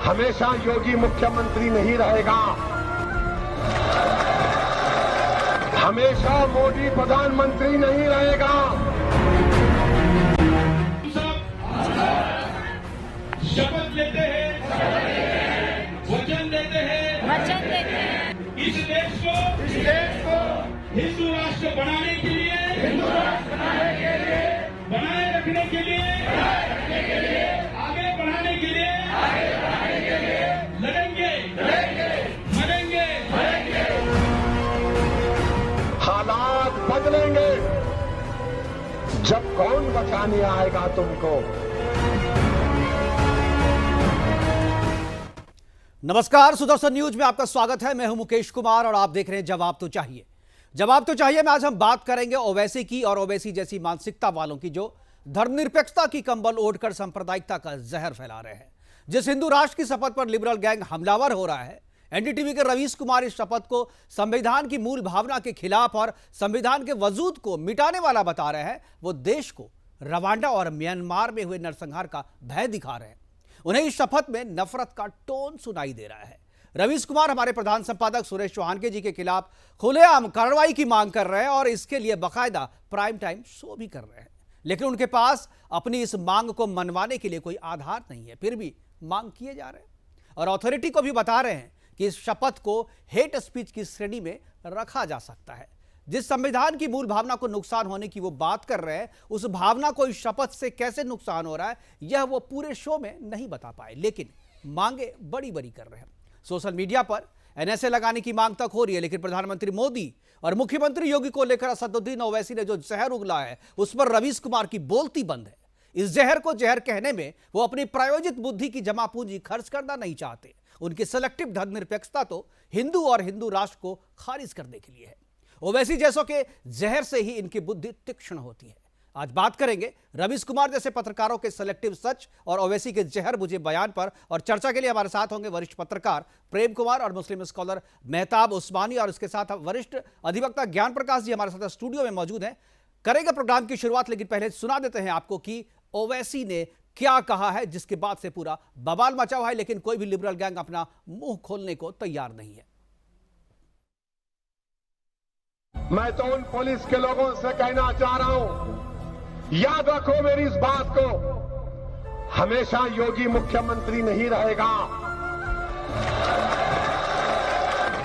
हमेशा योगी मुख्यमंत्री नहीं रहेगा, हमेशा मोदी प्रधानमंत्री नहीं रहेगा। शपथ लेते हैं, वचन देते हैं इस देश को हिंदू राष्ट्र बनाने के लिए, बनाए रखने के लिए, आगे बढ़ाने के लिए लड़ेंगे, मरेंगे। हालात बदलेंगे जब कौन बचाने आएगा तुमको। नमस्कार, सुदर्शन न्यूज में आपका स्वागत है। मैं हूं मुकेश कुमार और आप देख रहे हैं जवाब तो चाहिए। जवाब तो चाहिए में आज हम बात करेंगे ओवैसी की और ओवैसी जैसी मानसिकता वालों की जो धर्मनिरपेक्षता की कंबल ओढ़कर सांप्रदायिकता का जहर फैला रहे हैं। जिस हिंदू राष्ट्र की शपथ पर लिबरल गैंग हमलावर हो रहा है, एनडीटीवी के रवीश कुमार इस शपथ को संविधान की मूल भावना के खिलाफ और संविधान के वजूद को मिटाने वाला बता रहे हैं। वो देश को रवांडा और म्यांमार में हुए नरसंहार का भय दिखा रहे हैं। उन्हें इस शपथ में नफरत का टोन सुनाई दे रहा है। रवीश कुमार हमारे प्रधान संपादक सुरेश चौहान जी के खिलाफ खुलेआम कार्रवाई की मांग कर रहे हैं और इसके लिए बाकायदा प्राइम टाइम शो भी कर रहे हैं, लेकिन उनके पास अपनी इस मांग को मनवाने के लिए कोई आधार नहीं है। फिर भी मांग किए जा रहे हैं और अथॉरिटी को भी बता रहे हैं कि इस शपथ को हेट स्पीच की श्रेणी में रखा जा सकता है। जिस संविधान की मूल भावना को नुकसान होने की वो बात कर रहे हैं, उस भावना को इस शपथ से कैसे नुकसान हो रहा है यह वो पूरे शो में नहीं बता पाए, लेकिन मांगे बड़ी बड़ी कर रहे हैं। सोशल मीडिया पर एनएसए लगाने की मांग तक हो रही है, लेकिन प्रधानमंत्री मोदी और मुख्यमंत्री योगी को लेकर असदुद्दीन ओवैसी ने जो जहर उगला है उस पर रवीश कुमार की बोलती बंद है। इस जहर को जहर कहने में वो अपनी प्रायोजित बुद्धि की जमा पूंजी खर्च करना नहीं चाहते। उनकी सिलेक्टिव धर्मनिरपेक्षता तो हिंदू और हिंदू राष्ट्र को खारिज करने के लिए है। ओवैसी जैसों के जहर से ही इनकी बुद्धि तीक्ष्ण होती है। आज बात करेंगे रवीश कुमार जैसे पत्रकारों के सिलेक्टिव सच और ओवैसी के जहर बुझे बयान पर, और चर्चा के लिए हमारे साथ होंगे वरिष्ठ पत्रकार प्रेम कुमार और मुस्लिम स्कॉलर मेहताब उस्मानी, और उसके साथ वरिष्ठ अधिवक्ता ज्ञान प्रकाश जी हमारे साथ स्टूडियो में मौजूद हैं। करेंगे प्रोग्राम की शुरुआत, लेकिन पहले सुना देते हैं आपको कि ओवैसी ने क्या कहा है, जिसके बाद से पूरा बवाल मचा हुआ है, लेकिन कोई भी लिबरल गैंग अपना मुंह खोलने को तैयार नहीं है। मैं तो उन पुलिस के लोगों से कहना चाह रहा हूं, याद रखो मेरी इस बात को, हमेशा योगी मुख्यमंत्री नहीं रहेगा,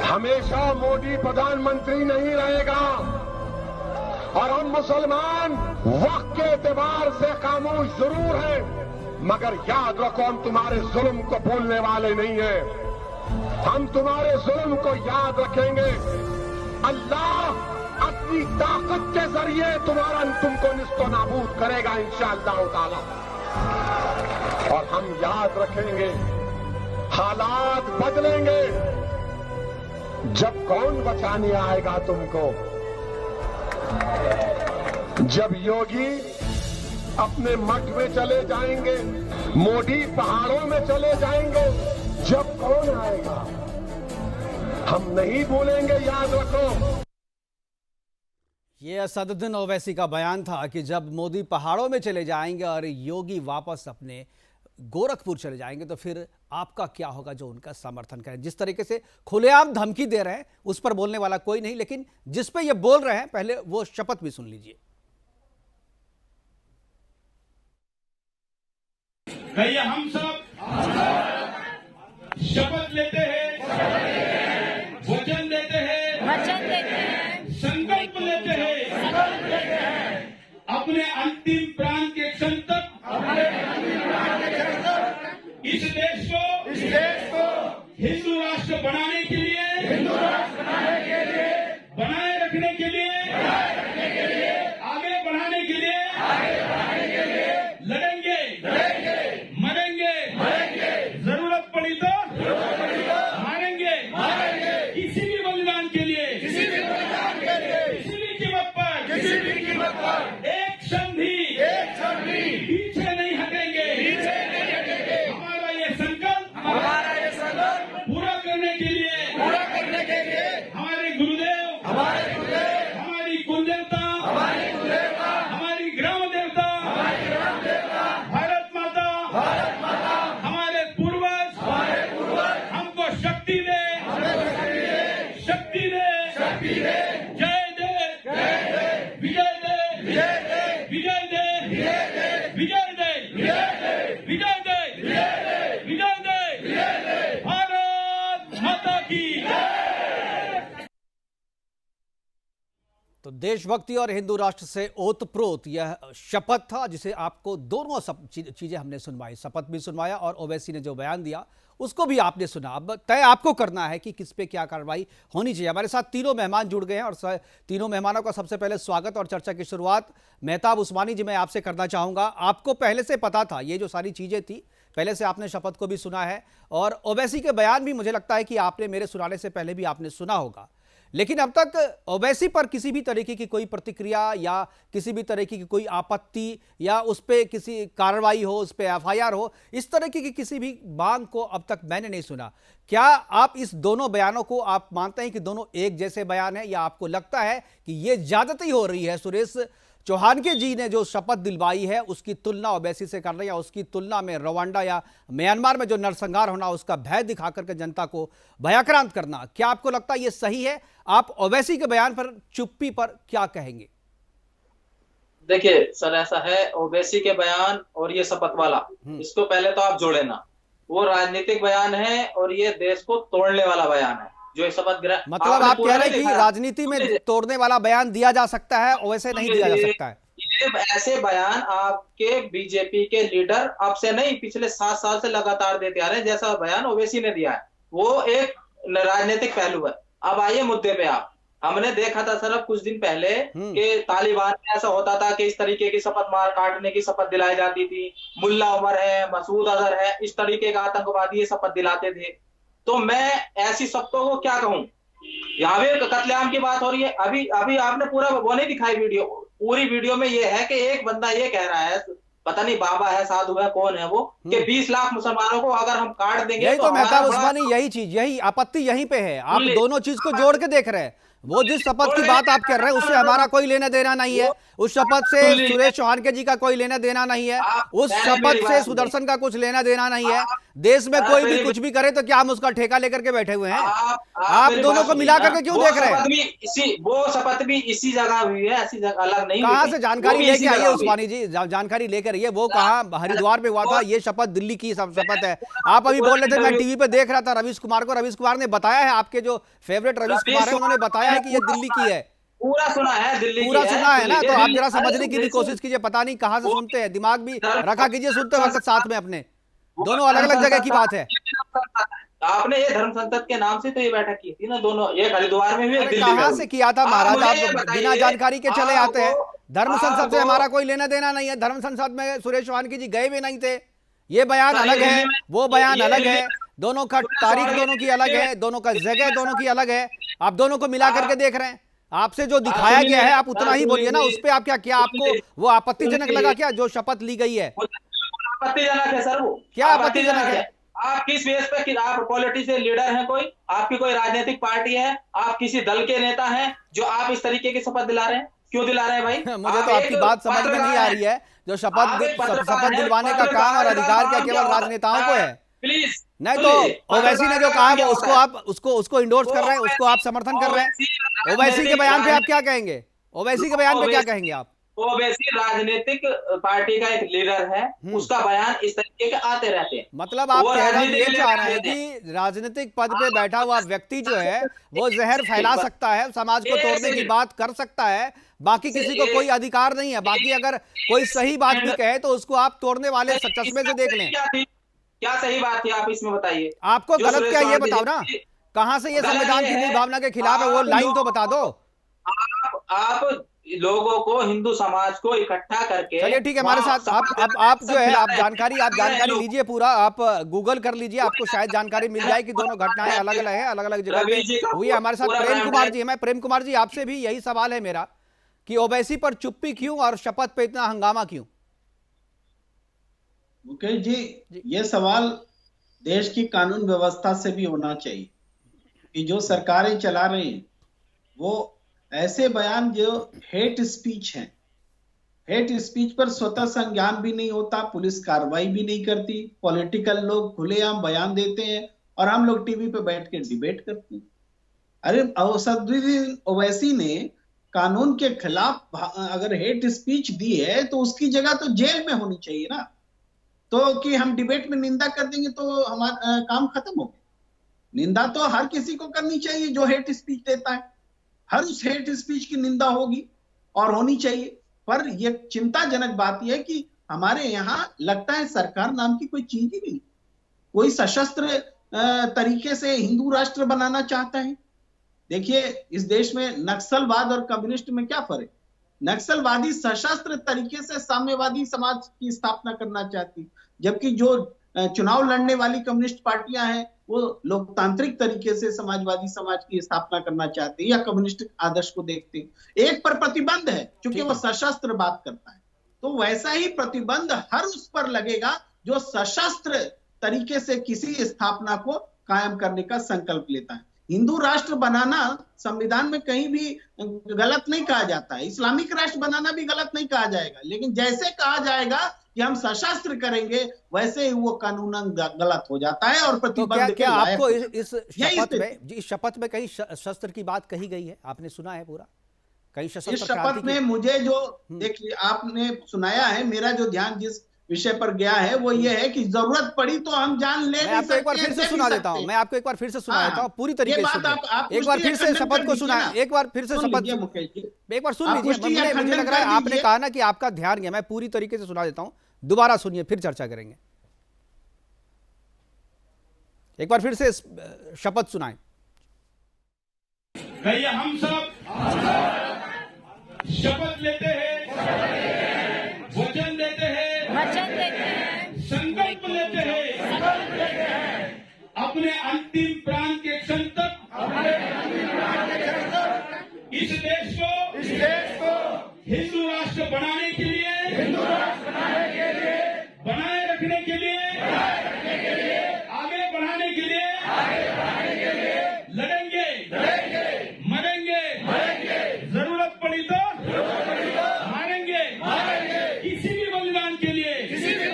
हमेशा मोदी प्रधानमंत्री नहीं रहेगा। और हम मुसलमान वक्त के एतबार से खामोश जरूर हैं, मगर याद रखो हम तुम्हारे जुल्म को भूलने वाले नहीं हैं। हम तुम्हारे जुल्म को याद रखेंगे। अल्लाह अपनी ताकत के जरिए तुमको निस्तो नाबूद करेगा इंशाअल्लाह ताला। और हम याद रखेंगे, हालात बदलेंगे जब कौन बचाने आएगा तुमको। जब योगी अपने मठ में चले जाएंगे, मोदी पहाड़ों में चले जाएंगे, जब कौन आएगा हम नहीं भूलेंगे, याद रखो। यह असदुद्दीन ओवैसी का बयान था कि जब मोदी पहाड़ों में चले जाएंगे और योगी वापस अपने गोरखपुर चले जाएंगे तो फिर आपका क्या होगा जो उनका समर्थन करें। जिस तरीके से खुलेआम धमकी दे रहे हैं उस पर बोलने वाला कोई नहीं, लेकिन जिस पे ये बोल रहे हैं पहले वो शपथ भी सुन लीजिए। कहिए, हम सब शपथ लेते हैं, वचन देते हैं, संकल्प लेते हैं अपने अंतिम प्राण के क्षण तक इस देश को हिंदू राष्ट्र बनाने के लिए, बनाए रखने के लिए, आगे बढ़ाने के लिए लड़ेंगे, मरेंगे, जरूरत पड़ी तो मारेंगे, किसी भी बलिदान के लिए, किसी भी कीमत पर, एक क्षण भी विजय दे, विजय दे, विजय दे, विजय दे, भारत माता की। तो देशभक्ति और हिंदू राष्ट्र से ओतप्रोत यह शपथ था, जिसे आपको दोनों चीजें हमने सुनवाई, शपथ भी सुनवाया और ओवैसी ने जो बयान दिया उसको भी आपने सुना। अब तय आपको करना है कि किस पे क्या कार्रवाई होनी चाहिए। हमारे साथ तीनों मेहमान जुड़ गए हैं और तीनों मेहमानों का सबसे पहले स्वागत और चर्चा की शुरुआत मेहताब उस्मानी जी मैं आपसे करना चाहूंगा। आपको पहले से पता था ये जो सारी चीजें थी, पहले से आपने शपथ को भी सुना है और ओवैसी के बयान भी मुझे लगता है कि आपने मेरे सुनाने से पहले भी आपने सुना होगा, लेकिन अब तक ओवैसी पर किसी भी तरीके की कोई प्रतिक्रिया या किसी भी तरीके की कोई आपत्ति या उस पर किसी कार्रवाई हो, उस पर एफआईआर हो, इस तरीके की किसी भी मांग को अब तक मैंने नहीं सुना। क्या आप इस दोनों बयानों को आप मानते हैं कि दोनों एक जैसे बयान है, या आपको लगता है कि ये ज्यादती हो रही है? सुरेश चौहान के जी ने जो शपथ दिलवाई है उसकी तुलना ओवैसी से कर रहे हैं, या उसकी तुलना में रवांडा या म्यांमार में जो नरसंहार होना उसका भय दिखा करके जनता को भयाक्रांत करना, क्या आपको लगता है ये सही है? आप ओवैसी के बयान पर, चुप्पी पर क्या कहेंगे? देखिए सर, ऐसा है, ओवैसी के बयान और ये शपथ वाला, इसको पहले तो आप जोड़े ना। वो राजनीतिक बयान है और ये देश को तोड़ने वाला बयान है जो शपथ ग्रहण। मतलब आप कह रहे हैं कि राजनीति में तोड़ने वाला बयान दिया जा सकता है, वैसे नहीं दिया जा सकता है? ये ऐसे बयान आपके बीजेपी के लीडर अब से नहीं, पिछले 7 साल से लगातार देते आ रहे हैं। जैसा बयान ओवैसी ने दिया है वो एक राजनीतिक पहलू है। अब आइए मुद्दे पे। आप हमने देखा था सर अब कुछ दिन पहले कि तालिबान में ऐसा होता था कि इस तरीके की शपथ मार काटने की शपथ दिलाई जाती थी। मुल्ला उमर है, मसूद अजहर है, इस तरीके का आतंकवादी ये शपथ दिलाते थे। तो मैं ऐसी शपथों को क्या कहूं? यहाँ भी कत्लेआम की बात हो रही है। अभी आपने पूरा वो नहीं दिखाई वीडियो, पूरी वीडियो में ये है कि एक बंदा ये कह रहा है, पता नहीं बाबा है, साधु है, कौन है वो, कि 20 लाख मुसलमानों को अगर हम काट देंगे यही तो मेहताब उस्मानी, यही चीज, यही आपत्ति यहीं पे है। आप दोनों चीज को जोड़ के देख रहे हैं। वो जिस शपथ की बात आप कर रहे हैं उससे हमारा कोई लेना देना नहीं है, उस शपथ से सुरेश चौहान के जी का कोई लेना देना नहीं है, उस शपथ से सुदर्शन का कुछ लेना देना नहीं है। देश में कोई भी कुछ भी करे तो क्या हम उसका ठेका लेकर के बैठे हुए हैं? आप दोनों को मिला करके क्यों देख रहे हैं? वो शपथ भी इसी जगह हुई है, ऐसी जगह अलग नहीं। कहां से जानकारी लेके आइए उस्मानी जी, जानकारी लेकर आइए। वो कहां हरिद्वार पे हुआ था, ये शपथ दिल्ली की शपथ है। आप अभी बोल रहे थे, मैं टीवी पे देख रहा था रवीश कुमार को, रवीश कुमार ने बताया है, आपके जो फेवरेट रवीश कुमार है उन्होंने बताया है कि ये दिल्ली की है। पूरा सुना है, दिल्ली पूरा सुना है ना? तो आप जरा समझने की भी कोशिश कीजिए, पता नहीं कहां से सुनते हैं, दिमाग भी रखा कीजिए सुनते वक्त साथ में अपने। दोनों अलग अलग जगह की बात है। आपने ये धर्म संसद के नाम से तो ये बैठक की थी ना दोनों, एक हरिद्वार में भी, कहां से किया था महाराज? आप बिना जानकारी के चले आते हैं। धर्म संसद से हमारा कोई लेना देना नहीं है। धर्म संसद में सुरेश चौहान की जी गए भी नहीं थे। ये बयान अलग है, वो बयान अलग है, दोनों का तारीख दोनों की अलग है, दोनों का जगह दोनों की अलग है। आप दोनों को मिला करके देख रहे हैं। आपसे जो दिखाया गया है आप उतना ही बोलिए ना, उस पर आप क्या आपको वो आपत्तिजनक लगा क्या जो शपथ ली गई है? आपत्तिजनक है सर। वो क्या आपत्तिजनक है? आप किस बेस पे, आप पॉलिटिशियन लीडर हैं, कोई आपकी कोई राजनीतिक पार्टी है, आप किसी दल के नेता हैं जो आप इस तरीके की शपथ दिला रहे हैं? क्यों दिला रहे हैं भाई? मुझे तो आपकी बात समझ में नहीं आ रही है। जो शपथ दिलवाने का काम और अधिकार क्या केवल राजनेताओं को है? प्लीज नहीं तो ओवैसी ने जो कहा है उसको आप उसको इंडोर्स कर रहे हैं, उसको आप समर्थन कर रहे हैं। ओवैसी के बयान पे आप क्या कहेंगे? ओवैसी के बयान पे क्या कहेंगे आप? ओवैसी राजनीतिक पार्टी का एक लीडर है, उसका बयान इस तरीके के आते रहते हैं। मतलब आप कहना ये चाह रहे हैं कि राजनीतिक पद पे बैठा हुआ व्यक्ति जो है वो जहर फैला सकता है, समाज को तोड़ने की बात कर सकता है, बाकी किसी को कोई अधिकार नहीं है। बाकी अगर कोई सही बात भी कहे तो उसको आप तोड़ने वाले चश्मे से देख लें। क्या सही बात थी आप इसमें बताइए? आपको गलत क्या ये बताओ ना, कहां से ये संविधान की मूल भावना के खिलाफ है, वो लाइन तो बता दो। आप लोगों को, हिंदू समाज को इकट्ठा करके, चलिए ठीक है, हमारे साथ आप जो है आप जानकारी लीजिए, पूरा आप गूगल कर लीजिए, आपको शायद जानकारी मिल जाए कि दोनों घटनाएं अलग अलग है, अलग अलग जगह पे हुई है। हमारे साथ प्रेम कुमार जी है। मैं प्रेम कुमार जी आपसे भी यही सवाल है मेरा कि ओवैसी पर चुप्पी क्यों और शपथ पे इतना हंगामा क्यों? मुकेश जी, ये सवाल देश की कानून व्यवस्था से भी होना चाहिए कि जो सरकारें चला रही हैं वो ऐसे बयान जो हेट स्पीच हैं, हेट स्पीच पर स्वतः संज्ञान भी नहीं होता, पुलिस कार्रवाई भी नहीं करती, पॉलिटिकल लोग खुलेआम बयान देते हैं और हम लोग टीवी पे बैठ के डिबेट करते हैं। अरे असदुद्दीन ओवैसी ने कानून के खिलाफ अगर हेट स्पीच दी है तो उसकी जगह तो जेल में होनी चाहिए ना। तो कि हम डिबेट में निंदा कर देंगे तो हमारा काम खत्म हो गया। निंदा तो हर किसी को करनी चाहिए जो हेट स्पीच देता है, हर उस हेट स्पीच की निंदा होगी और होनी चाहिए। पर यह चिंताजनक बात यह है कि हमारे यहाँ लगता है सरकार नाम की कोई चीज ही नहीं, कोई सशस्त्र तरीके से हिंदू राष्ट्र बनाना चाहता है। देखिए इस देश में नक्सलवाद और कम्युनिस्ट में क्या फर्क? नक्सलवादी सशस्त्र तरीके से साम्यवादी समाज की स्थापना करना चाहती, जबकि जो चुनाव लड़ने वाली कम्युनिस्ट पार्टियां हैं वो लोकतांत्रिक तरीके से समाजवादी समाज की स्थापना करना चाहते हैं या कम्युनिस्ट आदर्श को देखते हैं। एक पर प्रतिबंध है क्योंकि वो सशस्त्र बात करता है, तो वैसा ही प्रतिबंध हर उस पर लगेगा जो सशस्त्र तरीके से किसी स्थापना को कायम करने का संकल्प लेता है। हिंदू राष्ट्र बनाना संविधान में कहीं भी गलत नहीं कहा जाता है, इस्लामिक राष्ट्र बनाना भी गलत नहीं कहा जाएगा, लेकिन जैसे कहा जाएगा कि हम सशस्त्र करेंगे वैसे ही वो कानूनन गलत हो जाता है और प्रतिबंध क्या आपको इस शपथ में कहीं शस्त्र की बात कही गई है? आपने सुना है पूरा कहीं शस्त्र? इस शपथ में मुझे जो देखिए आपने सुनाया है, मेरा जो ध्यान जिस विषय पर गया है वो ये है कि जरूरत पड़ी तो हम जान ले नहीं सकते। एक बार फिर से सुना देता हूं, मैं आपको एक बार फिर से सुना देता हूं पूरी तरीके से। एक बार फिर से शपथ को सुना, एक बार फिर से शपथ एक बार सुन लीजिए। मुझे लग रहा है आपने कहा ना कि आपका ध्यान गया, मैं पूरी तरीके से सुना देता हूं, दोबारा सुनिए फिर चर्चा करेंगे। एक बार फिर से शपथ सुनाएं। कहिए हम सब शपथ लेते हैं, वचन देते हैं, संकल्प लेते हैं अपने अंतिम प्राण के क्षण तक इस देश को हिंदू राष्ट्र बनाने के लिए, बनाए रखने के लिए, आगे बढ़ाने के लिए लड़ेंगे, मरेंगे, जरूरत पड़ी तो मारेंगे, किसी भी बलिदान के लिए, किसी भी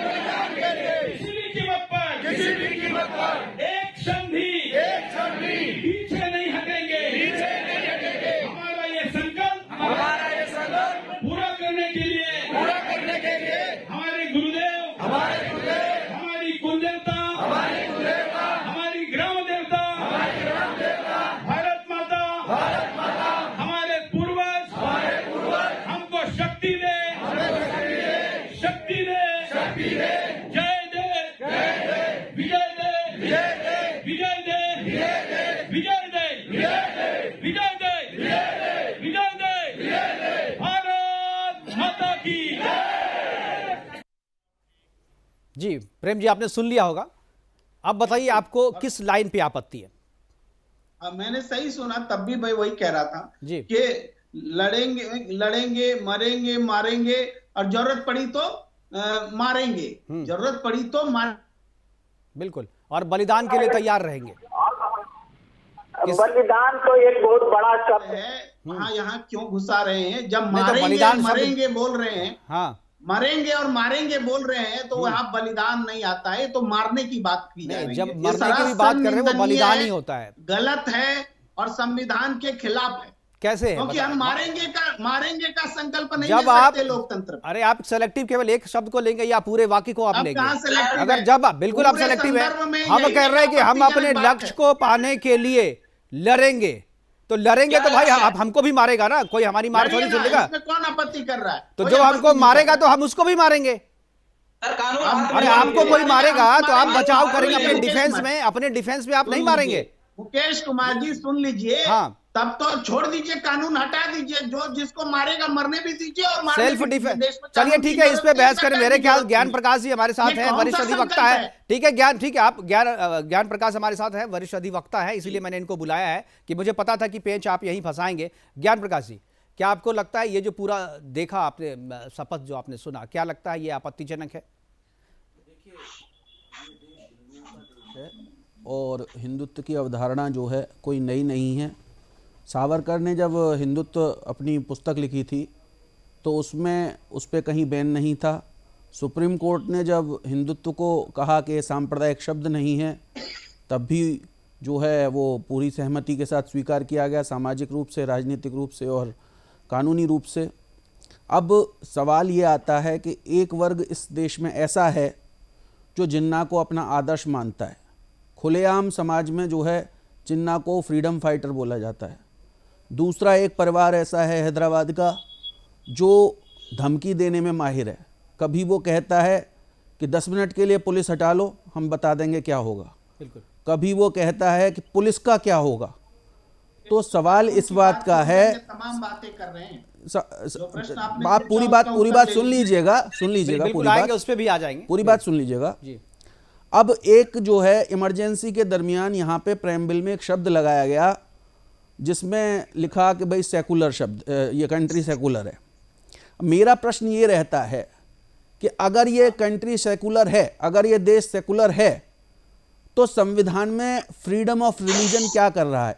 कीमत पर एक क्षण भी पीछे नहीं हटेंगे। हमारा ये संकल्प पूरा करने के लिए हमारे गुरुदेव, हमारी कुलदेवता, हमारी ग्राम देवता, भारत माता, हमारे पूर्वज हमको शक्ति दे, शक्ति दे, जय दे, विजय दे, विजय दे, विजय दे, विजय दे, विजय दे, भारत माता की। जी प्रेम जी, आपने सुन लिया होगा। अब बताइए आपको किस लाइन पे आपत्ति है? मैंने सही सुना, तब भी भाई वही कह रहा था जी कि लड़ेंगे, मरेंगे, मारेंगे और जरूरत पड़ी तो मारेंगे, जरूरत पड़ी तो बिल्कुल, और बलिदान के लिए तैयार रहेंगे। बलिदान तो एक बहुत बड़ा शब्द है। वहाँ यहाँ क्यों घुसा रहे हैं? जब बलिदान मरेंगे बोल रहे हैं, हाँ मरेंगे और मारेंगे बोल रहे हैं, तो वहां बलिदान नहीं आता है, तो मारने की बात की जा रही है। जब मरने की भी बात कर रहे हैं वो बलिदान ही होता है, गलत है और संविधान के खिलाफ है। कैसे है? क्योंकि हम मारेंगे का संकल्प नहीं जब ले आप सकते लोकतंत्र। अरे आप सेलेक्टिव केवल एक शब्द को लेंगे या पूरे वाक्य को आप लेंगे? अगर है? जब बिल्कुल आप सेलेक्टिव है, हम कह रहे हैं कि हम अपने लक्ष्य को पाने के लिए लड़ेंगे, तो लड़ेंगे तो भाई हमको भी मारेगा ना, कोई हमारी मार थोड़ी सुनेगा। इसमें कौन आपत्ति कर रहा है? तो जो हमको मारेगा तो हम उसको भी मारेंगे। अरे आपको कोई मारेगा तो आप बचाव करेंगे अपने डिफेंस में, अपने डिफेंस में आप नहीं मारेंगे। मुकेश कुमार जी सुन लीजिए, हाँ, तब तो छोड़ दीजिए, कानून हटा दीजिए, जो जिसको मारेगा मरने भी दीजिए और सेल्फ डिफेंस। चलिए ठीक है, इस पे बहस करें। मेरे ख्याल ज्ञान प्रकाश जी हमारे साथ हैं, वरिष्ठ अधिवक्ता है। ठीक है ठीक है, आप ज्ञान प्रकाश हमारे साथ है, वरिष्ठ अधिवक्ता है, इसीलिए मैंने इनको बुलाया है कि मुझे पता था कि पेंच आप यहीं फंसाएंगे। ज्ञान प्रकाश जी, क्या आपको लगता है ये जो पूरा देखा आपने, शपथ जो आपने सुना, क्या लगता है ये आपत्तिजनक है? और हिंदुत्व की अवधारणा जो है कोई नई नहीं है। सावरकर ने जब हिंदुत्व अपनी पुस्तक लिखी थी तो उसमें उस पर कहीं बैन नहीं था। सुप्रीम कोर्ट ने जब हिंदुत्व को कहा कि सांप्रदायिक शब्द नहीं है, तब भी जो है वो पूरी सहमति के साथ स्वीकार किया गया, सामाजिक रूप से, राजनीतिक रूप से और कानूनी रूप से। अब सवाल ये आता है कि एक वर्ग इस देश में ऐसा है जो जिन्ना को अपना आदर्श मानता है। खुलेआम समाज में जो है जिन्ना को फ्रीडम फाइटर बोला जाता है। दूसरा एक परिवार ऐसा है हैदराबाद का जो धमकी देने में माहिर है। कभी वो कहता है कि 10 मिनट के लिए पुलिस हटा लो, हम बता देंगे क्या होगा। बिल्कुल। कभी वो कहता है कि पुलिस का क्या होगा। तो सवाल इस बात का है, तमाम बातें कर रहे हैं। आप पूरी बात सुन लीजिएगा बिल्कुल आएंगे, उस पे भी आ जाएंगे, पूरी बात सुन लीजिएगा जी। अब एक जो है इमरजेंसी के दरमियान यहाँ पे प्रेम्बिल में एक शब्द लगाया गया जिसमें लिखा कि भाई सेकुलर शब्द, ये कंट्री सेकुलर है। मेरा प्रश्न ये रहता है कि अगर ये कंट्री सेकुलर है, अगर ये देश सेकुलर है, तो संविधान में फ्रीडम ऑफ रिलीजन क्या कर रहा है?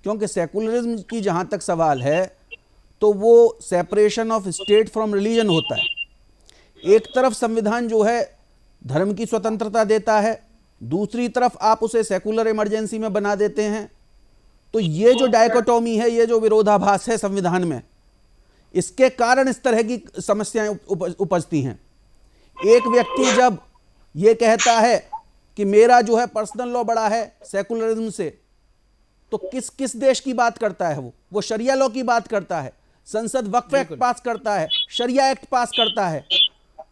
क्योंकि सेकुलरिज्म की जहाँ तक सवाल है तो वो separation of state from religion होता है। एक तरफ संविधान जो है धर्म की स्वतंत्रता देता है, दूसरी तरफ आप उसे सेकुलर इमरजेंसी में बना देते हैं। तो ये जो डायकोटोमी है, ये जो विरोधाभास है संविधान में, इसके कारण इस तरह की समस्याएं उपजती हैं। एक व्यक्ति जब ये कहता है कि मेरा जो है पर्सनल लॉ बड़ा है सेकुलरिज्म से, तो किस किस देश की बात करता है? वो शरिया लॉ की बात करता है। संसद वक्फ एक्ट पास करता है, शरिया एक्ट पास करता है।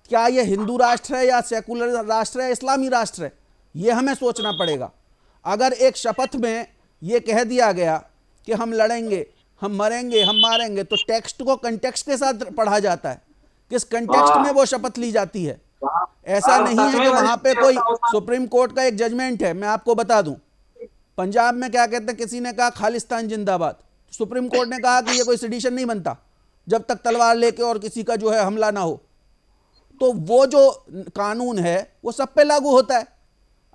क्या ये हिंदू राष्ट्र है या सेकुलर राष्ट्र है, इस्लामी राष्ट्र है? ये हमें सोचना पड़ेगा। अगर एक शपथ में ये कह दिया गया कि हम लड़ेंगे, हम मरेंगे, हम मारेंगे, तो टेक्स्ट को कंटेक्स्ट के साथ पढ़ा जाता है। किस कंटेक्स्ट में वो शपथ ली जाती है? ऐसा नहीं है कि वहां पे कोई सुप्रीम कोर्ट का एक जजमेंट है। मैं आपको बता दूं, पंजाब में क्या कहते हैं, किसी ने कहा खालिस्तान जिंदाबाद, सुप्रीम कोर्ट ने कहा कि ये कोई सेडिशन नहीं बनता जब तक तलवार लेके और किसी का जो है हमला ना हो। तो वो जो कानून है वो सब पे लागू होता है।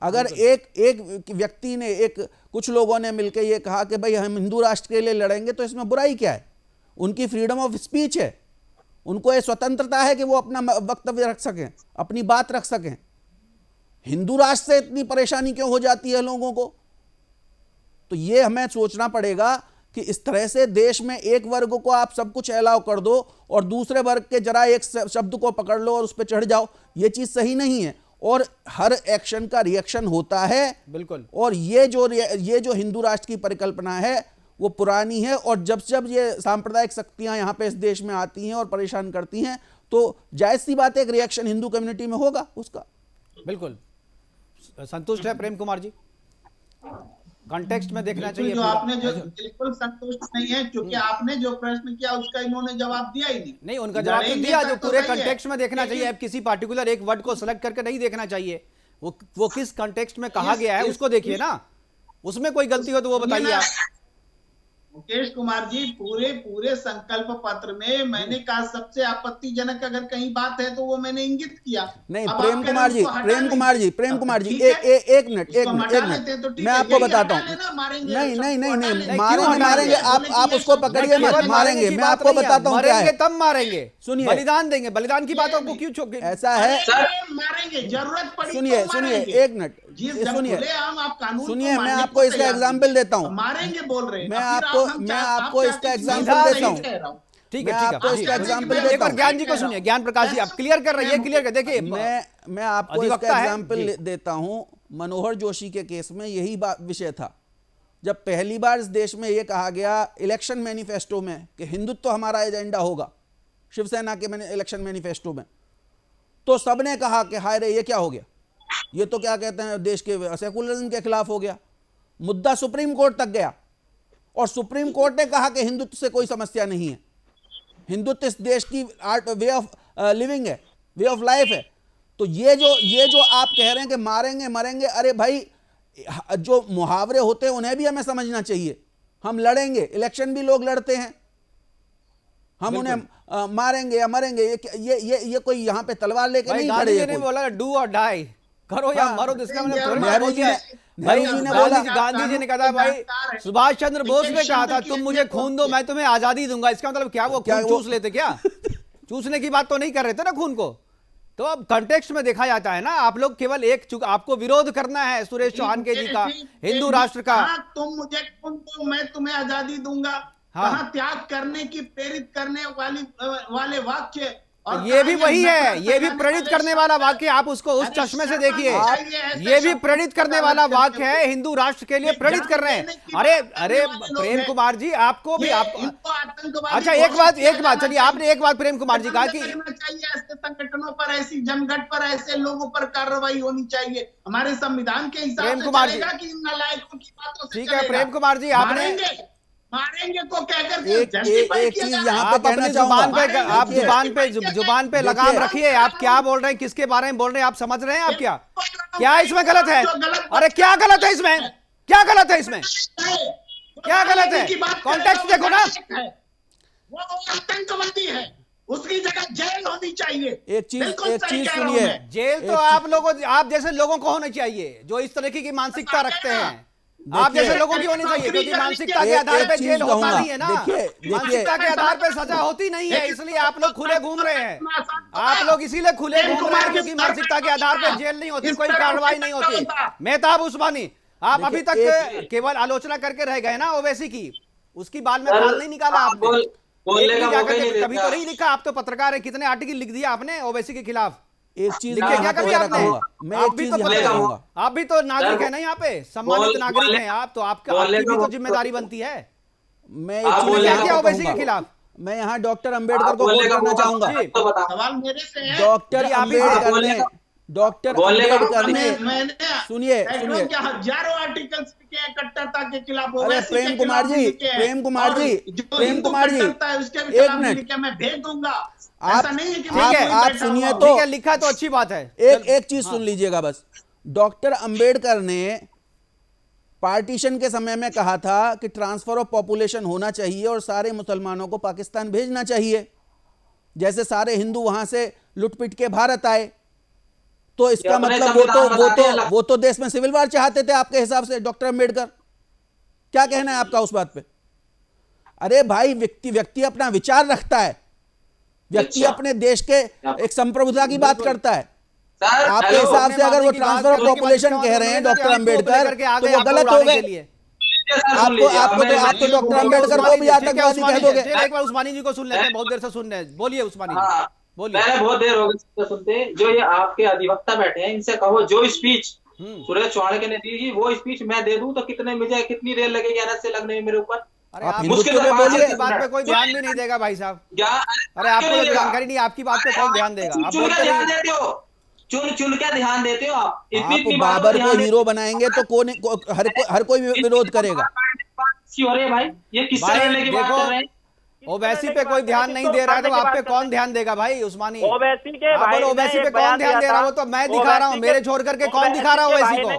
अगर एक व्यक्ति ने, कुछ लोगों ने मिलकर ये कहा कि भाई हम हिंदू राष्ट्र के लिए लड़ेंगे, तो इसमें बुराई क्या है? उनकी फ्रीडम ऑफ स्पीच है, उनको ये स्वतंत्रता है कि वो अपना वक्तव्य रख सकें, अपनी बात रख सकें। हिंदू राष्ट्र से इतनी परेशानी क्यों हो जाती है लोगों को? तो ये हमें सोचना पड़ेगा कि इस तरह से देश में एक वर्ग को आप सब कुछ अलाउ कर दो और दूसरे वर्ग के जरा एक शब्द को पकड़ लो और उस पर चढ़ जाओ, ये चीज सही नहीं है। और हर एक्शन का रिएक्शन होता है। बिल्कुल। और ये जो हिंदू राष्ट्र की परिकल्पना है वो पुरानी है, और जब जब ये सांप्रदायिक शक्तियां यहाँ पे इस देश में आती हैं और परेशान करती हैं, तो जायज सी बात है एक रिएक्शन हिंदू कम्युनिटी में होगा उसका। बिल्कुल। संतुष्ट है प्रेम कुमार जी? कॉन्टेक्स्ट में देखना चाहिए। जो आपने जो बिल्कुल संतुष्ट नहीं है, क्योंकि आपने जो प्रश्न किया उसका इन्होंने जवाब दिया ही नहीं। उनका जवाब तो दिया, जो पूरे कॉन्टेक्स्ट में देखना चाहिए। अब किसी पार्टिकुलर एक वर्ड को सेलेक्ट करके नहीं देखना चाहिए, वो किस कॉन्टेक्स्ट में कहा गया है उसको देखिए ना। उसमें कोई गलती हो तो वो बताइए आप। मुकेश कुमार जी, पूरे संकल्प पत्र में मैंने कहा सबसे आपत्तिजनक अगर कहीं बात है तो वो मैंने इंगित किया। नहीं प्रेम कुमार जी, एक मिनट मैं आपको बताता हूँ। नहीं मारेंगे आप उसको पकड़िए मत, मारेंगे। मैं आपको बताता हूँ क्या है। तब मारेंगे, सुनिए, बलिदान देंगे। बलिदान की बात आपको क्यों छोड़? ऐसा है, मारेंगे, जरूरत पड़ी। सुनिए एक मिनट, सुनिए मैं आपको इसका एग्जाम्पल देता हूँ। मारेंगे बोल रहे हैं, मैं आपको इसका एग्जाम्पल देता हूँ। ठीक है, आपको इसका एग्जाम्पल देता हूँ। ज्ञान जी को सुनिए, ज्ञान प्रकाश जी आप क्लियर कर रही है, क्लियर कर। देखिए मैं आपको इसका एग्जाम्पल देता हूँ। मनोहर जोशी के केस में यही विषय था। जब पहली बार इस देश में यह कहा गया इलेक्शन मैनिफेस्टो में कि हिंदुत्व हमारा एजेंडा होगा, शिवसेना के इलेक्शन मैनिफेस्टो में, तो सबने कहा कि हाय रे ये क्या हो गया, ये तो क्या कहते हैं देश के सेकुलरिज्म के खिलाफ हो गया। मुद्दा सुप्रीम कोर्ट तक गया और सुप्रीम कोर्ट ने कहा कि हिंदुत्व से कोई समस्या नहीं है, हिंदुत्व इस देश की वे ऑफ लिविंग है, वे ऑफ लाइफ है। तो ये जो आप कह रहे हैं कि मारेंगे मरेंगे, अरे भाई जो मुहावरे होते हैं उन्हें भी हमें समझना चाहिए। हम लड़ेंगे, इलेक्शन भी लोग लड़ते हैं, हम उन्हें मारेंगे या मरेंगे, ये कोई यहाँ पे तलवार लेके नहीं खड़े हैं। बोला डू और डाई, करो या मरो, जिसका मतलब नेहरू जी ने बोला, गांधी जी ने कहा था भाई, सुभाष चंद्र बोस ने कहा था तुम मुझे खून दो मैं तुम्हें आजादी दूंगा। इसका मतलब क्या वो खून चूस लेते? क्या चूसने की बात तो नहीं कर रहे थे ना खून को। तो अब कॉन्टेक्स्ट में देखा जाता है ना। आप लोग केवल आपको विरोध करना है सुरेश चौहान के जी का, हिंदू राष्ट्र का। तुम मुझे खून दो मैं तुम्हें आजादी दूंगा, हाँ। कहाँ त्याग करने की प्रेरित करने वाले वाक्य, और ये भी वही है, ये भी प्रेरित करने वाला वाक्य, आप उसको उस चश्मे से देखिए, ये भी प्रेरित करने वाला वाक्य है, हिंदू राष्ट्र के लिए प्रेरित कर रहे हैं। अरे प्रेम कुमार जी, आपको भी अच्छा एक बात चलिए, आपने एक बात प्रेम कुमार जी कहा कि ऐसे संगठनों पर, ऐसी जनगठ पर, ऐसे लोगों पर कार्रवाई होनी चाहिए हमारे संविधान के हिसाब प्रेम से कुमार जी, कि इन नालायकों की बातों से ठीक है प्रेम कुमार जी, आपने मारेंगे को कहकर एक चीज यहाँ पे आप कहना अपनी चाहूंगा, आप जुबान पे लगाम रखिए, आप क्या बोल रहे हैं, किसके बारे में बोल रहे हैं, आप समझ रहे हैं आप क्या इसमें गलत है? अरे क्या गलत है इसमें, क्या गलत है इसमें, क्या गलत है? कॉन्टेक्स्ट देखो ना, वो आतंकवादी है, उसकी जगह जेल होनी चाहिए। एक चीज सुनिए, जेल तो आप जैसे लोगों को होनी चाहिए जो इस तरह की मानसिकता रखते हैं, आप जैसे लोगों की होनी चाहिए, क्योंकि मानसिकता के आधार पे जेल होता नहीं है ना, मानसिकता के आधार पे सजा होती नहीं है, इसलिए आप लोग खुले घूम रहे हैं, आप लोग इसीलिए खुले घूम रहे हैं क्योंकि मानसिकता के आधार पे जेल नहीं होती, कोई कार्रवाई नहीं होती। मेहताब उस्मानी, आप अभी तक केवल आलोचना करके रह गए ना ओवैसी की, उसकी बाल में बाल नहीं निकाला आपने, कभी तो नहीं लिखा, आप तो पत्रकार है, कितने आर्टिकल लिख दिया आपने ओवैसी के खिलाफ? एक चीज क्या कभी आपने, मैं एक चीज कहूंगा, आप भी तो नागरिक है ना यहाँ पे, सम्मानित नागरिक हैं आप, तो आपकी भी तो जिम्मेदारी बनती है। मैं एक चीज क्या ओवैसी के खिलाफ, मैं यहाँ डॉक्टर अंबेडकर को कोट करना चाहूंगा। सवाल मेरे से है, डॉक्टर अंबेडकर ने सुनिए क्या हजारों आर्टिकल्स लिखे हैं कट्टरता के खिलाफ। अरे प्रेम कुमार जी, एक मिनट, मैं भेज दूंगा, ऐसा नहीं है कि आप सुनिए तो, लिखा तो अच्छी बात है। एक चीज सुन लीजिएगा बस, डॉक्टर अंबेडकर ने पार्टीशन के समय में कहा था कि ट्रांसफर ऑफ पॉपुलेशन होना चाहिए और सारे मुसलमानों को पाकिस्तान भेजना चाहिए, जैसे सारे हिंदू वहां से लुटपिट के भारत आए। तो इसका मतलब वो तो देश में सिविल वार चाहते थे आपके हिसाब से डॉक्टर अंबेडकर। क्या कहना है आपका उस बात पे? अरे भाई, व्यक्ति अपना विचार रखता है, व्यक्ति अपने देश के एक संप्रभुता की बात करता है। आपके हिसाब से अगर वो ट्रांसफर ऑफ पॉपुलेशन कह रहे हैं डॉक्टर अंबेडकर, तो वो गलत हो गए। आपको डॉक्टर अंबेडकर को भी आतंकवादी कह दोगे। एक बार उस्मानी जी को सुन लेते हैं, बहुत देर से सुन रहे हैं, बोलिए उस्मानी जी, बोलिए। मैंने बहुत देर हो गई सुनते, जो ये आपके अधिवक्ता बैठे हैं इनसे कहो जो स्पीच सुरेश चौहान ने दी वो स्पीच मैं दे दूं तो कितनी देर लगेगी एनएस से लगने में मेरे ऊपर? अरे मुश्किल है, बात पे कोई ध्यान भी नहीं देगा भाई साहब। अरे आपको जानकारी नहीं, आपकी बात पे कौन ध्यान देगा? आप ध्यान देते हो, चुन क्या ध्यान देते हो आप? आप बाबर को हीरो बनाएंगे तो हर कोई विरोध करेगा। भाई ये किससे लड़ने की बात कर रहे हैं? ओवैसी पे कोई ध्यान नहीं दे रहा है तो आप पे कौन ध्यान देगा भाई उस्मानी? ओवैसी पे कौन ध्यान दे रहा है? वो तो मैं दिखा रहा हूँ, मेरे छोड़ करके कौन दिखा रहा है ओवैसी को?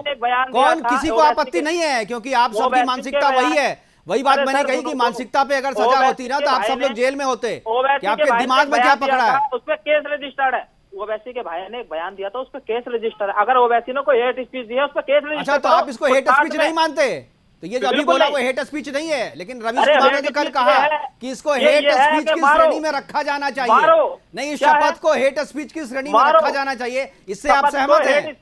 कौन? किसी को आपत्ति नहीं है, क्योंकि आप सबकी मानसिकता वही है। वही बात मैंने कही कि मानसिकता पे अगर सजा होती ना तो आप सब लोग जेल में होते। कि आपके दिमाग में क्या पकड़ा है? उस पर केस रजिस्टर्ड है। ओवैसी के भाई ने एक बयान दिया था, उस पर केस रजिस्टर है। अगर ओवैसी ने कोई हेट स्पीच दिया उस पर केस रजिस्टर। अच्छा, तो आप इसको हेट स्पीच नहीं मानते? तो ये जो अभी बोला वो हेट स्पीच नहीं है, लेकिन रवीश कुमार ने तो कल कहा कि इसको हेट स्पीच की श्रेणी में रखा जाना चाहिए। नहीं, शपथ को हेट स्पीच की श्रेणी में रखा जाना चाहिए, इससे आप सहमत हैं?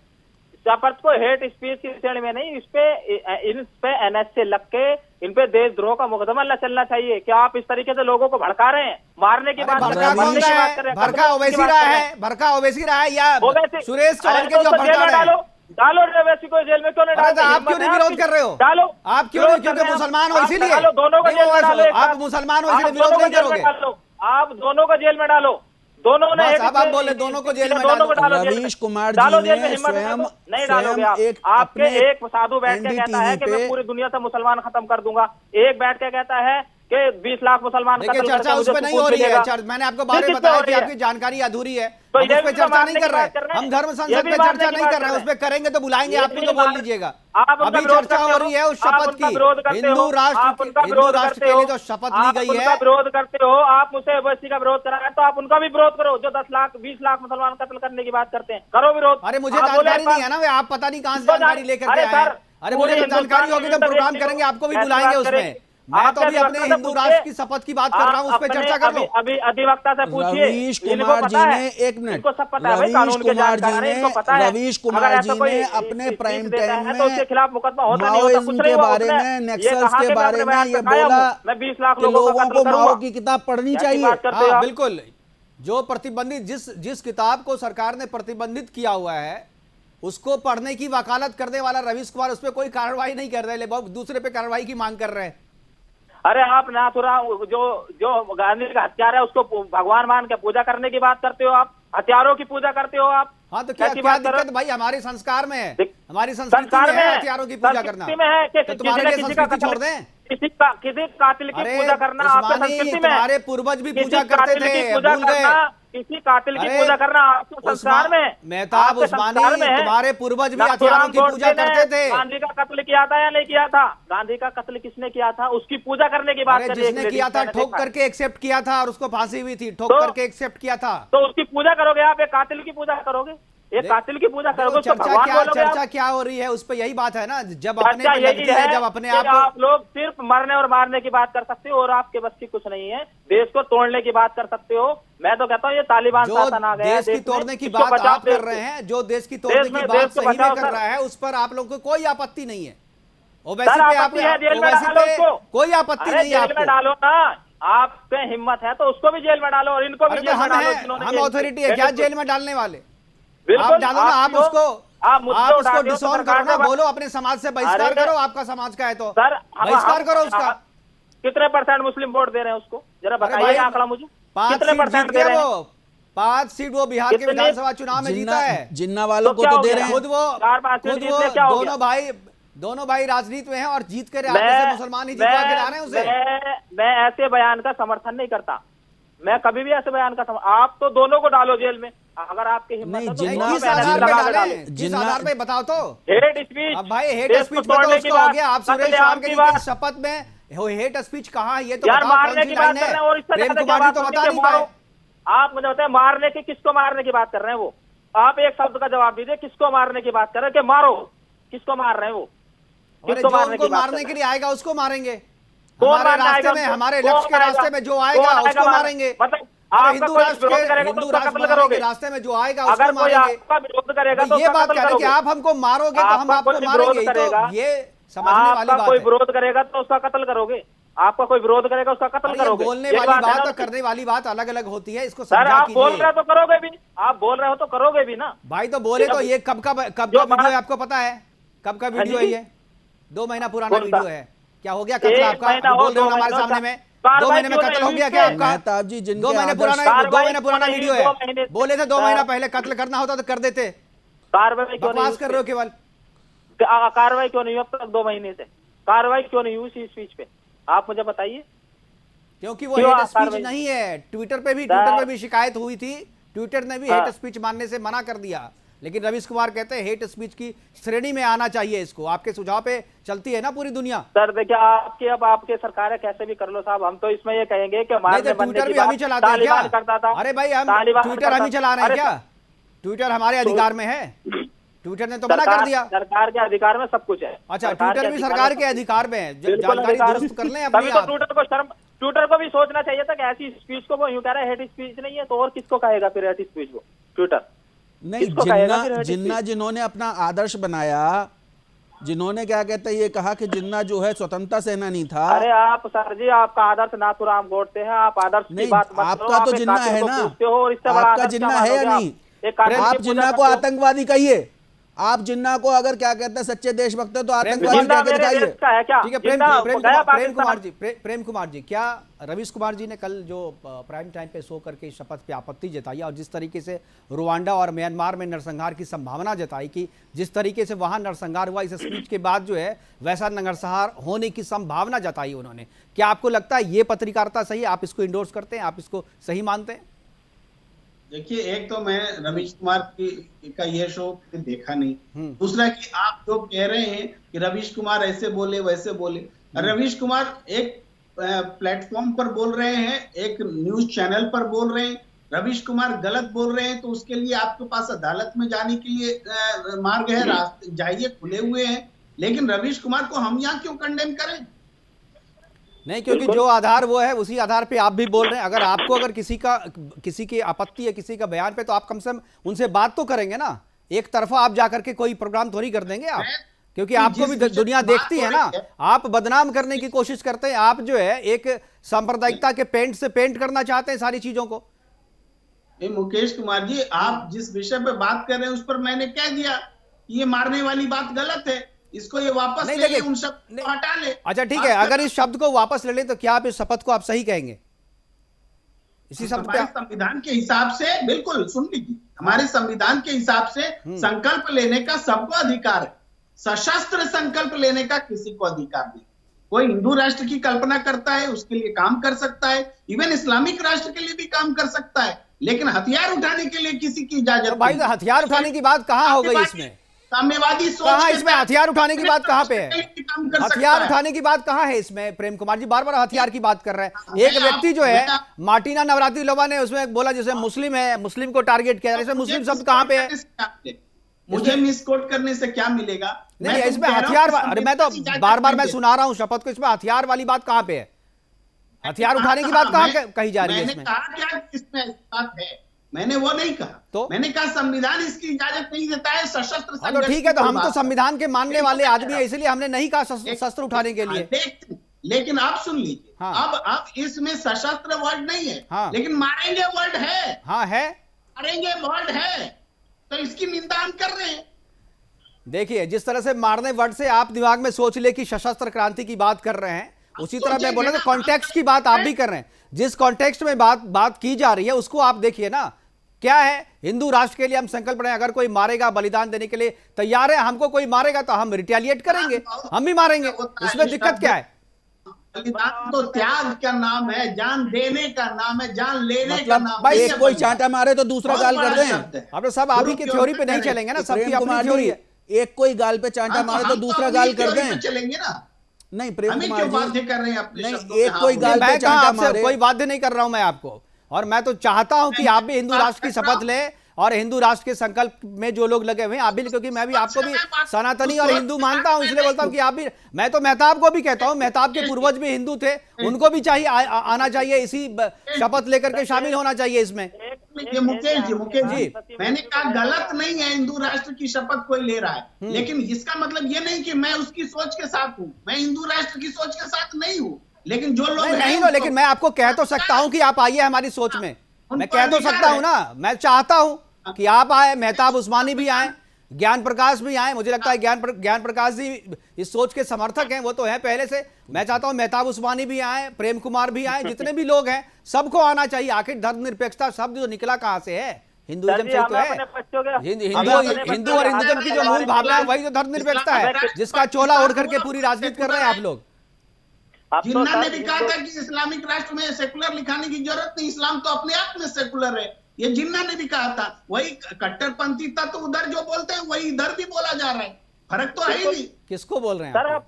शपथ को हेट स्पीच की श्रेणी में नहीं, इन पे एनएस से लग के इन पे देशद्रोह का मुकदमा चलना चाहिए। क्या आप इस तरीके से लोगों को भड़का रहे हैं? मारने की बात भड़का ओवैसी रहा है या सुरेश चौहान के जो भड़का है? डालो ओवैसी को जेल में, क्यों नहीं डालते? आप क्यों नहीं विरोध कर रहे हो? डालो। आप क्यों नहीं? क्योंकि मुसलमान हो इसीलिए? दोनों को जेल में डालो। आप मुसलमान हो इसलिए विरोध नहीं करोगे? आप दोनों को जेल में डालो। दोनों ने आप बोले दोनों को जेल में डालो। रवीश कुमार जी ने स्वयं नहीं डालोगे आप। आपके एक साधु बैठ के कहता है कि मैं पूरी दुनिया से मुसलमान खत्म कर दूंगा, एक बैठ के कहता है कि 20 लाख मुसलमान देखिए चर्चा उस पर नहीं हो रही है। मैंने आपको बारे में बताया कि आपकी जानकारी अधूरी है, हम उस पर चर्चा नहीं कर रहे। हम धर्म संसद पे चर्चा नहीं कर रहे हैं, उस पर करेंगे तो बुलाएंगे आपको, तो बोल लीजिएगा। अभी चर्चा हो रही है उस शपथ की, हिंदू राष्ट्र के लिए जो शपथ ली गई है। विरोध करते हो आप, मुझसे ओवैसी का विरोध करा है तो आप उनका भी विरोध करो, जो 10 लाख 20 लाख मुसलमान कत्ल करने की बात करते हैं। करो विरोध। अरे मुझे जानकारी नहीं है ना, वे आप पता नहीं कहाँ से जानकारी लेकर के आए हैं। अरे मुझे जानकारी होगी तो प्रोग्राम करेंगे, आपको भी बुलाएंगे उसमें। मैं तो अभी अपने हिंदू राष्ट्र की शपथ की बात कर रहा हूँ, उस पर चर्चा कर लो। अभी अधिवक्ता से पूछिए, रवीश कुमार जी ने, एक मिनट, इनको सब पता है भाई, कानून के जानकार हैं, इनको पता है। रवीश कुमार जी ने अपने प्राइम टाइम में तो उसके खिलाफ मुकदमा होता नहीं होता, कुछ नहीं के बारे में, नेक्सल्स के बारे में ये बोला मैं 20 लाख कि लोगों को माओ की किताब पढ़नी चाहिए। हाँ बिल्कुल, जो प्रतिबंधित जिस किताब को सरकार ने प्रतिबंधित किया हुआ है उसको पढ़ने की वकालत करने वाला रवीश कुमार उस पर कोई कार्रवाई नहीं कर रहे, दूसरे पे कार्रवाई की मांग कर रहे हैं। अरे आप नाथुराम जो गांधी का हत्यारा है उसको भगवान मान के पूजा करने की बात करते हो, आप हथियारों की पूजा करते हो आप। हाँ तो क्या दिक्कत भाई, हमारे संस्कार में है, हमारी संस्कृति में है हथियारों की पूजा करना। तो तुम्हारे लिए संस्कृति छोड़ दें, किसी कातिल की पूजा करना आपकी संस्कृति में है। हमारे पूर्वज भी पूजा करते थे, भूल गए? किसी कातिल की पूजा करना आपके संस्कार में है। मेहताब उस्मानी, तुम्हारे पूर्वज भी हथियारों की पूजा करते थे। गांधी का कत्ल किया था या नहीं किया था? गांधी का कत्ल किसने किया था? उसकी पूजा करने की बात करिए। जिसने किया था ठोक करके एक्सेप्ट किया था और उसको फांसी हुई थी, ठोक करके एक्सेप्ट किया था। तो उसकी पूजा करोगे आप? एक कातिल की पूजा करोगे? एक कातिल की पूजा करोगे? चर्चा क्या हो रही है उस पर, यही बात है ना, जब अपने लगती है, जब अपने आप लोग सिर्फ मरने और मारने की बात कर सकते हो और आपके बस की कुछ नहीं है, देश को तोड़ने की बात कर सकते हो। मैं तो कहता हूँ ये तालिबान शासन आ गया, देश की तोड़ने की बात आप कर रहे हैं, जो देश की तोड़ने की बात सही में कर रहा है उस पर आप लोगों को कोई आपत्ति नहीं है। ओवैसी पे कोई आपत्ति नहीं है, जेल में डालो ना, आप पे हिम्मत है तो उसको भी जेल में डालो और इनको भी जेल में डालो। हम अथॉरिटी है क्या जेल में डालने वाले? आप डालो ना, आप उसको डिसऑन करो ना, बोलो अपने समाज से बहिष्कार करो, आपका समाज का है तो बहिष्कार करो उसका। कितने % मुस्लिम वोट दे रहे हैं उसको, जरा बताइए आंकड़ा मुझे। 5 सीट दे रहे हैं, 5 सीट वो बिहार के विधानसभा चुनाव में जीता है। जिन्ना वालों को तो दे रहे हैं, खुद वो दोनों भाई राजनीति में हैं और जीत कर मुसलमान ही जितवा के ला रहे हैं उसे। मैं ऐसे बयान का समर्थन नहीं करता, मैं कभी भी ऐसे बयान का आप तो दोनों को डालो जेल में अगर आपकी हिम्मत है। किस आधार पे बताओ तो? Hate speech. अब भाई हेट स्पीच में तो उसका हो गया, आप सुरेश राम की शपथ में हेट स्पीच कहाँ है ये तो बताओ, मारने की बात कर रहे हैं और इस तरह प्रेम कुमार जी तो बता नहीं पाए। आप मुझे बताए मारने की, किसको मारने की बात कर रहे हैं वो? आप एक शब्द का जवाब दीजिए, किसको मारने की बात कर रहे हैं? कि मारो, किसको मार रहे हैं वो? किसको मारने के लिए आएगा उसको मारेंगे, हमारे रास्ते में, हमारे लक्ष्य के रास्ते में जो आएगा उसको मारेंगे। हिंदू राष्ट्र के रास्ते में जो आएगा उसको मारेंगे। विरोध करेगा तो ये बात करें कि आप हमको मारोगे तो हम आपको मारेंगे, तो ये समझने वाली बात है। कोई विरोध करेगा तो उसका कत्ल करोगे, आपका कोई विरोध करेगा उसका कत्ल करोगे। बोलने वाली बात और करने वाली बात अलग अलग होती है, इसको सर आप बोल रहे हो तो करोगे भी, आप बोल रहे हो तो करोगे भी ना भाई। तो बोले तो ये कब का वीडियो है आपको पता है? कब का वीडियो है ये? 2 महीना पुराना वीडियो है। क्या हो गया कत्ल आपका? बोल रहे हो हमारे सामने में 2 महीने में कत्ल हो गया क्या आपका? मेहताब जी 2 महीने पुराना वीडियो है, बोले थे 2 महीना पहले कत्ल करना होता तो कर देते। बकवास कर रहे हो केवल। कार्रवाई क्यों नहीं हुई अब तक 2 महीने से? कार्रवाई क्यों नहीं हुई इस स्पीच पे, आप मुझे बताइए। क्योंकि वो हेट स्पीच नहीं है। ट्विटर पे भी शिकायत हुई थी, ट्विटर ने भी हेट स्पीच मानने से मना कर दिया, लेकिन रवीश कुमार कहते हैं हेट स्पीच की श्रेणी में आना चाहिए इसको। आपके सुझाव पे चलती है ना पूरी दुनिया? सर देखिए आपके सरकार है, कैसे भी कर लो साहब, हम तो इसमें ये कहेंगे कि ट्विटर भी हम ही चलाते हैं क्या? अरे भाई हम ट्विटर हम ही चला रहे हैं क्या? ट्विटर हमारे अधिकार में है, ट्विटर ने तो मना कर दिया। सरकार के अधिकार में सब कुछ है। अच्छा, ट्विटर भी सरकार के अधिकार में है, जानकारी दुरुस्त कर लें अपनी। ट्विटर को भी सोचना चाहिए था कि ऐसी स्पीच को वो यूं कह रहा है हेट स्पीच नहीं है, तो और किसको कहेगा फिर हेट स्पीच को? ट्विटर नहीं, जिन्ना जिन्होंने अपना आदर्श बनाया, जिन्होंने क्या कहते हैं ये कहा कि जिन्ना जो है स्वतंत्रता सेनानी था। अरे आप सर जी, आपका आदर्श नाथुराम गोडसे है, आप आदर्श की बात मत करो। आपका तो जिन्ना है ना, आपका जिन्ना है या नहीं? आप जिन्ना को आतंकवादी कहिए, आप जिन्ना को अगर क्या कहते हैं सच्चे देशभक्त तो आतंकवादी दिखाइए। ठीक है प्रेम कुमार जी, क्या रवीश कुमार जी ने कल जो प्राइम टाइम पे शो करके शपथ पे आपत्ति जताई और जिस तरीके से रुवांडा और म्यांमार में नरसंहार की संभावना जताई कि जिस तरीके से वहां नरसंहार हुआ, इस स्पीच के बाद जो है वैसा नरसंहार होने की संभावना जताई उन्होंने, क्या आपको लगता है ये पत्रकारिता सही? आप इसको इंडोर्स करते हैं, आप इसको सही मानते हैं? देखिए, एक तो मैं रवीश कुमार का ये शो देखा नहीं, दूसरा कि आप जो कह रहे हैं कि रवीश कुमार ऐसे बोले वैसे बोले, रवीश कुमार एक प्लेटफॉर्म पर बोल रहे हैं, एक न्यूज चैनल पर बोल रहे हैं, रवीश कुमार गलत बोल रहे हैं तो उसके लिए आपके पास अदालत में जाने के लिए मार्ग है, रास्ते जाइए, खुले हुए हैं। लेकिन रवीश कुमार को हम यहाँ क्यों कंडेम करें? नहीं, क्योंकि जो आधार वो है उसी आधार पे आप भी बोल रहे हैं। अगर किसी की आपत्ति है किसी का बयान पे, तो आप कम से कम उनसे बात तो करेंगे ना। एक तरफा आप जाकर के कोई प्रोग्राम थोड़ी कर देंगे आप, क्योंकि आपको भी दुनिया देखती है ना। आप बदनाम करने की कोशिश करते हैं, आप जो है एक सांप्रदायिकता के पेंट से पेंट करना चाहते हैं सारी चीजों को। मुकेश कुमार जी, आप जिस विषय पे बात कर रहे हैं उस पर मैंने कह दिया, ये मारने वाली बात गलत है, इसको ये वापस ले ले, उन शब्द को हटा ले। अच्छा ठीक है, अगर इस शब्द को वापस ले ले तो क्या आप इस शपथ को आप सही कहेंगे? इसी शब्द पे संविधान के हिसाब से, बिल्कुल सुन लीजिए, हमारे संविधान के हिसाब से संकल्प लेने का सबको अधिकार है, सशस्त्र संकल्प लेने का किसी को अधिकार नहीं। कोई हिंदू राष्ट्र की कल्पना करता है उसके लिए काम कर सकता है, इवन इस्लामिक राष्ट्र के लिए भी काम कर सकता है, लेकिन हथियार उठाने के लिए किसी की इजाजत तो भाई, तो हथियार उठाने की बात कहाँ हो गई इसमें? साम्यवादी सोच कहाँ इसमें हथियार उठाने की बात कहाँ पे है? हथियार है। उठाने की बात कहाँ है इसमें? प्रेम कुमार जी बार बार हथियार की बात कर रहे हैं। एक व्यक्ति जो है मार्टिना नवरात्रिलोवा ने उसमें बोला जैसे मुस्लिम है, मुस्लिम को टारगेट किया, जैसे मुस्लिम शब्द कहाँ पे है? मुझे मिसकोट करने से क्या मिलेगा? नहीं, इसमें हथियार, अरे मैं तो बार बार मैं सुना रहा हूँ शपथ को, इसमें हथियार वाली बात कहाँ पे है? हथियार उठाने की बात कहाँ कही जा रही है इसमें? मैंने वो नहीं कहा, तो मैंने कहा संविधान इसकी इजाजत नहीं देता है सशस्त्र संघर्ष। तो ठीक है, तो हम तो संविधान के मानने वाले आदमी है, इसलिए हमने नहीं कहा शस्त्र उठाने के लिए। लेकिन आप सुन लीजिए, अब इसमें सशस्त्र वर्ड नहीं है, लेकिन मारेंगे वर्ड है। हाँ है, मारेंगे वर्ड है, तो इसकी निंदा हम कर रहे हैं। देखिए, जिस तरह से मारने वर्ड से आप दिमाग में सोच ले कि सशस्त्र क्रांति की बात कर रहे हैं, उसी तरह मैं बोला था कॉन्टेक्स्ट की बात आप भी कर रहे हैं। जिस कॉन्टेक्स्ट में बात की जा रही है उसको आप देखिए ना। क्या है, हिंदू राष्ट्र के लिए हम संकल्प रहे हैं, अगर कोई मारेगा बलिदान देने के लिए तैयार है, हमको कोई मारेगा तो हम रिटेलिएट करेंगे, हम भी मारेंगे, इसमें दिक्कत क्या है? बलिदान तो त्याग का नाम है, जान देने का नाम है, जान लेने का नाम है। एक कोई चांटा मारे तो दूसरा गाल कर दें। अब तो सब आप ही की थ्योरी पे नहीं चलेंगे ना, सबकी अपनी थ्योरी है। एक कोई गाल पे चांटा मारे तो दूसरा गाल कर दें, चलेंगे ना। नहीं प्रेम कुमार जी, बाध्य कर रहे हैं अपने नहीं, शब्दों एक कोई गाल पे चांटा मारे, कोई बाध्य नहीं कर रहा हूं मैं आपको। और मैं तो चाहता हूं कि आप भी हिंदू राष्ट्र की शपथ लें और हिंदू राष्ट्र के संकल्प में जो लोग लगे हुए हैं आप भी, क्योंकि मैं भी आपको भी सनातनी और हिंदू मानता हूं, इसलिए बोलता हूं कि आप भी। मैं तो मेहताब को भी कहता हूं, मेहताब के पूर्वज भी हिंदू थे, उनको भी चाहिए आना चाहिए, इसी शपथ लेकर के शामिल होना चाहिए इसमें। मुकेश जी, मैंने कहा गलत नहीं है हिंदू राष्ट्र की शपथ कोई ले रहा है, लेकिन इसका मतलब ये नहीं कि मैं उसकी सोच के साथ हूँ, मैं हिंदू राष्ट्र की सोच के साथ नहीं हूँ। लेकिन जो लोग नहीं हो, लेकिन मैं आपको कह तो सकता हूं कि आप आइए हमारी सोच में, मैं कह तो सकता हूं ना। मैं चाहता हूं कि आप आए, मेहताब उस्मानी भी आए, ज्ञान प्रकाश भी आए। मुझे लगता है ज्ञान प्रकाश जी इस सोच के समर्थक हैं, वो तो है पहले से। मैं चाहता हूं मेहताब उस्मानी भी आए, प्रेम कुमार भी आए, जितने भी लोग हैं सबको आना चाहिए। आखिर धर्मनिरपेक्षता शब्द जो निकला कहाँ से है? हिंदुइज्म से तो है। हिंदू और हिंदुइज्म की जो मूल भावना है वही तो धर्मनिरपेक्षता है, जिसका चोला ओढ़ करके पूरी राजनीति कर रहे हैं आप लोग। जिन्ना ने भी कहा था कि इस्लामिक राष्ट्र में सेकुलर लिखाने की जरूरत नहीं, इस्लाम तो अपने आप में सेकुलर है, ये जिन्ना ने भी कहा था। वही कट्टरपंथी तत्व उधर जो बोलते हैं वही इधर भी बोला जा रहा है, फर्क तो है ही नहीं। किसको बोल रहे हैं आप?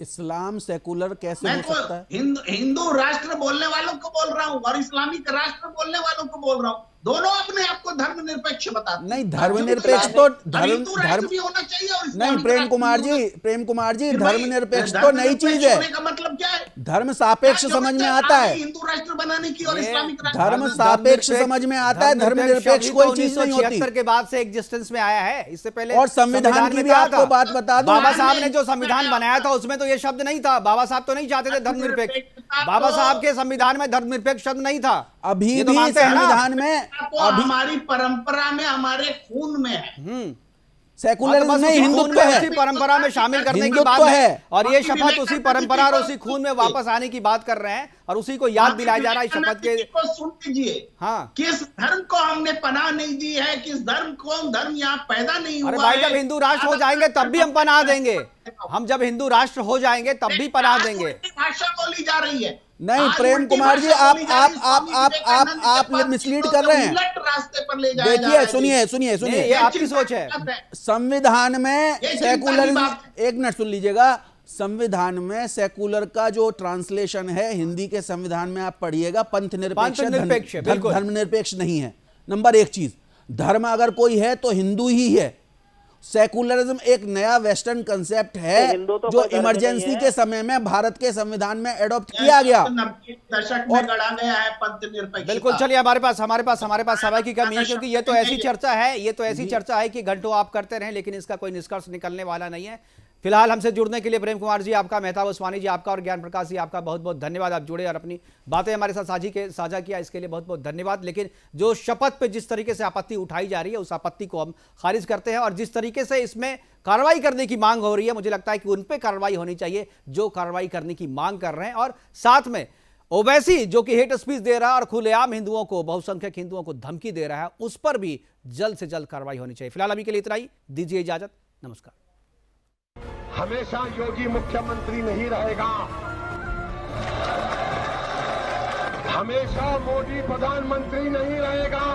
इस्लाम सेकुलर कैसे हो सकता है? हिंदू राष्ट्र बोलने वालों को बोल रहा हूँ और इस्लामिक राष्ट्र बोलने वालों को बोल रहा हूँ, दोनों अपने आप को धर्मनिरपेक्ष बताते हैं। नहीं, धर्मनिरपेक्ष तो धर्म भी होना चाहिए और नहीं प्रेम कुमार जी धर्मनिरपेक्ष तो नई चीज है। का मतलब क्या है? धर्म सापेक्ष समझ में आता है, हिंदू राष्ट्र बनाने की और इस्लामिक राष्ट्र धर्म सापेक्ष समझ में आता है, धर्मनिरपेक्ष कोई चीज नहीं होती। 1976 के बाद से एग्जिस्टेंस में आया है, इससे पहले और संविधान की भी आपको बात बता दूं, बाबा साहब ने जो संविधान बनाया था उसमें तो ये शब्द नहीं था। बाबा साहब तो नहीं चाहते थे धर्मनिरपेक्ष, बाबा साहब के संविधान में धर्मनिरपेक्ष शब्द नहीं था। अभी भी संविधान में, हमारी परंपरा में, हमारे खून में है। सेकुलरिज्म नहीं, हिंदुत्व है, उसी परंपरा में शामिल करने की बात है। और ये शपथ उसी परंपरा और उसी खून में वापस आने की बात कर रहे हैं और उसी को याद दिलाया जा रहा है शपथ के। सुन लीजिए, हाँ, किस धर्म को हमने पनाह नहीं दी है, किस धर्म यहाँ पैदा नहीं हुआ। अरे भाई, जब हिंदू राष्ट्र हो जाएंगे तब भी हम पनाह देंगे। हम जब हिंदू राष्ट्र हो जाएंगे तब भी पनाह देंगे। भाषा बोली जा रही है। नहीं प्रेम कुमार जी, आप मिसलीड कर रहे हैं। रास्ते पर ले जाया देखिए, सुनिए, ये आपकी सोच है। संविधान में सेकुलरिज्म, एक मिनट सुन लीजिएगा, संविधान में सेकुलर का जो ट्रांसलेशन है हिंदी के संविधान में आप पढ़िएगा, पंथ निरपेक्ष, धर्मनिरपेक्ष नहीं है। नंबर एक चीज, धर्म अगर कोई है तो हिंदू ही है, सेकुलरिज्म एक नया वेस्टर्न कंसेप्ट है हिंदू तो जो कोई धर्म इमरजेंसी नहीं है। के समय में भारत के संविधान में एडॉप्ट किया गया। 90 दशक में गढ़ा गया है पंथ निरपेक्षता। बिल्कुल, चलिए हमारे पास समय की कमी है, क्योंकि ये तो ऐसी चर्चा है कि घंटों आप करते रहें, लेकिन इसका कोई निष्कर्ष निकलने वाला नहीं है। फिलहाल हमसे जुड़ने के लिए प्रेम कुमार जी आपका, मेहताब उस्मानी जी आपका और ज्ञान प्रकाश जी आपका बहुत बहुत धन्यवाद। आप जुड़े और अपनी बातें हमारे साथ साझा किया, इसके लिए बहुत बहुत धन्यवाद। लेकिन जो शपथ पे जिस तरीके से आपत्ति उठाई जा रही है, उस आपत्ति को हम खारिज करते हैं, और जिस तरीके से इसमें कार्रवाई करने की मांग हो रही है, मुझे लगता है कि उन पे कार्रवाई होनी चाहिए जो कार्रवाई करने की मांग कर रहे हैं। और साथ में ओवैसी जो कि हेट स्पीच दे रहा है और खुलेआम हिंदुओं को, बहुसंख्यक हिंदुओं को धमकी दे रहा है, उस पर भी जल्द से जल्द कार्रवाई होनी चाहिए। फिलहाल अभी के लिए इतना ही, दीजिए इजाजत, नमस्कार। हमेशा योगी मुख्यमंत्री नहीं रहेगा, हमेशा मोदी प्रधानमंत्री नहीं रहेगा।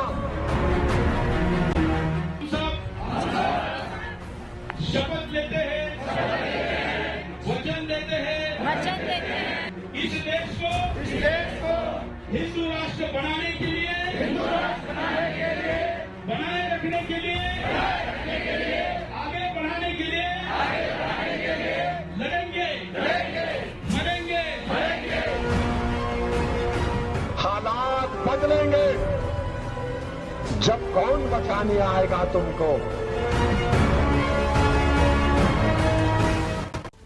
हम सब शपथ लेते हैं, वचन देते हैं, इस देश को हिंदू राष्ट्र बनाने के लिए, बनाए रखने के लिए, आगे बढ़ाने के लिए लड़ेंगे, मरेंगे। हालात बदलेंगे जब कौन बचाने आएगा तुमको।